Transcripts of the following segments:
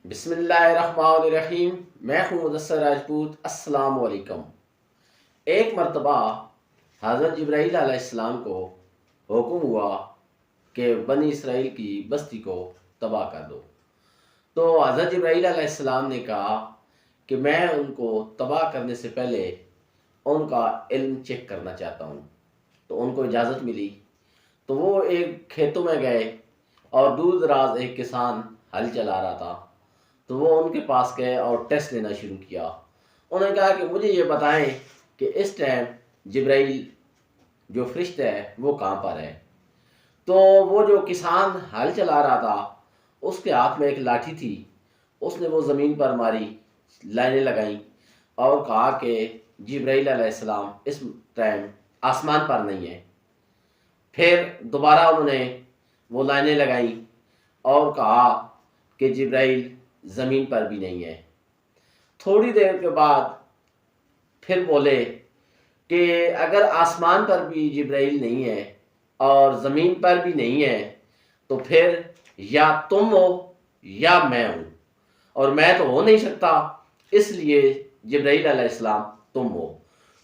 بسم اللہ الرحمن الرحیم۔ میں ہوں مدثر راجپوت۔ السلام علیکم۔ ایک مرتبہ حضرت جبرائیل علیہ السلام کو حکم ہوا کہ بنی اسرائیل کی بستی کو تباہ کر دو۔ تو حضرت جبرائیل علیہ السلام نے کہا کہ میں ان کو تباہ کرنے سے پہلے ان کا علم چیک کرنا چاہتا ہوں۔ تو ان کو اجازت ملی، تو وہ ایک کھیتوں میں گئے اور دور دراز ایک کسان ہل چلا رہا تھا، تو وہ ان کے پاس گئے اور ٹیسٹ لینا شروع کیا۔ انہوں نے کہا کہ مجھے یہ بتائیں کہ اس ٹائم جبرائیل جو فرشتہ ہے وہ کہاں پر ہے۔ تو وہ جو کسان ہل چلا رہا تھا اس کے ہاتھ میں ایک لاٹھی تھی، اس نے وہ زمین پر ماری، لائنیں لگائیں اور کہا کہ جبرائیل علیہ السلام اس ٹائم آسمان پر نہیں ہے۔ پھر دوبارہ انہوں نے وہ لائنیں لگائیں اور کہا کہ جبرائیل زمین پر بھی نہیں ہے۔ تھوڑی دیر کے بعد پھر بولے کہ اگر آسمان پر بھی جبرائیل نہیں ہے اور زمین پر بھی نہیں ہے تو پھر یا تم ہو یا میں ہوں، اور میں تو ہو نہیں سکتا، اس لیے جبرائیل علیہ السلام تم ہو۔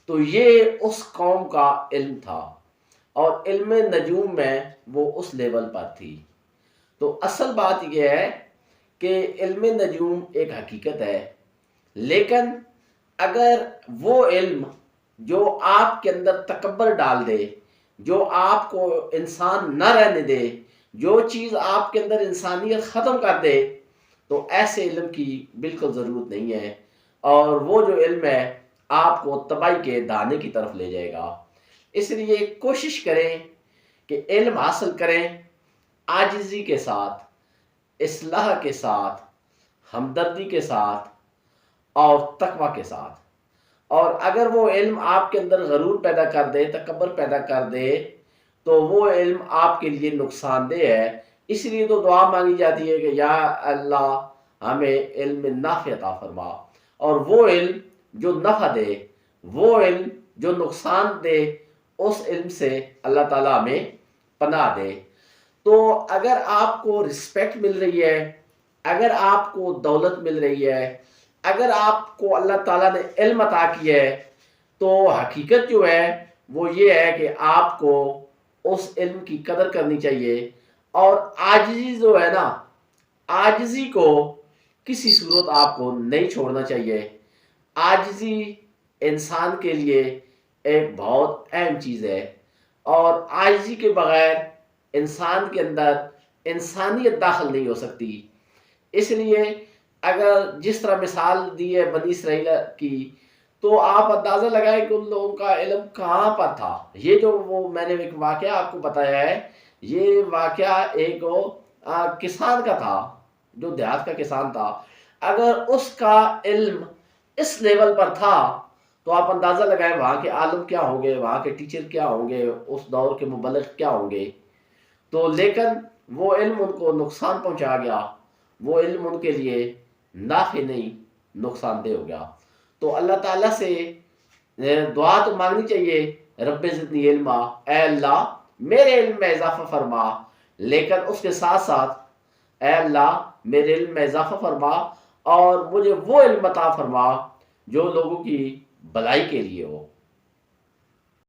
تو یہ اس قوم کا علم تھا، اور علم نجوم میں وہ اس لیول پر تھی۔ تو اصل بات یہ ہے کہ علم نجوم ایک حقیقت ہے، لیکن اگر وہ علم جو آپ کے اندر تکبر ڈال دے، جو آپ کو انسان نہ رہنے دے، جو چیز آپ کے اندر انسانیت ختم کر دے، تو ایسے علم کی بالکل ضرورت نہیں ہے، اور وہ جو علم ہے آپ کو تباہی کے دانے کی طرف لے جائے گا۔ اس لیے کوشش کریں کہ علم حاصل کریں عاجزی کے ساتھ، اصلاح کے ساتھ، ہمدردی کے ساتھ اور تقوی کے ساتھ۔ اور اگر وہ علم آپ کے اندر غرور پیدا کر دے، تکبر پیدا کر دے، تو وہ علم آپ کے لیے نقصان دہ ہے۔ اس لیے تو دعا مانگی جاتی ہے کہ یا اللہ ہمیں علم نافع عطا فرما، اور وہ علم جو نفع دے، وہ علم جو نقصان دے، اس علم سے اللہ تعالیٰ ہمیں پناہ دے۔ تو اگر آپ کو رسپیکٹ مل رہی ہے، اگر آپ کو دولت مل رہی ہے، اگر آپ کو اللہ تعالیٰ نے علم عطا کیا ہے، تو حقیقت جو ہے وہ یہ ہے کہ آپ کو اس علم کی قدر کرنی چاہیے، اور عاجزی جو ہے نا، عاجزی کو کسی صورت آپ کو نہیں چھوڑنا چاہیے۔ عاجزی انسان کے لیے ایک بہت اہم چیز ہے، اور عاجزی کے بغیر انسان کے اندر انسانیت داخل نہیں ہو سکتی۔ اس لیے اگر جس طرح مثال دی ہے بنی اسرائیل کی، تو آپ اندازہ لگائیں کہ ان لوگوں کا علم کہاں پر تھا۔ یہ جو وہ میں نے ایک واقعہ آپ کو بتایا ہے، یہ واقعہ ایک کسان کا تھا، جو دیہات کا کسان تھا۔ اگر اس کا علم اس لیول پر تھا تو آپ اندازہ لگائیں وہاں کے عالم کیا ہوں گے، وہاں کے ٹیچر کیا ہوں گے، اس دور کے مبلغ کیا ہوں گے۔ تو لیکن وہ علم ان کو نقصان پہنچا گیا، وہ علم ان کے لیے نافع نہیں، نقصان دہ ہو گیا۔ تو اللہ تعالیٰ سے دعا تو مانگنی چاہیے، رب زدنی علما، اے اللہ میرے علم میں اضافہ فرما، لیکن اس کے ساتھ ساتھ اے اللہ میرے علم میں اضافہ فرما اور مجھے وہ علم عطا فرما جو لوگوں کی بھلائی کے لیے ہو۔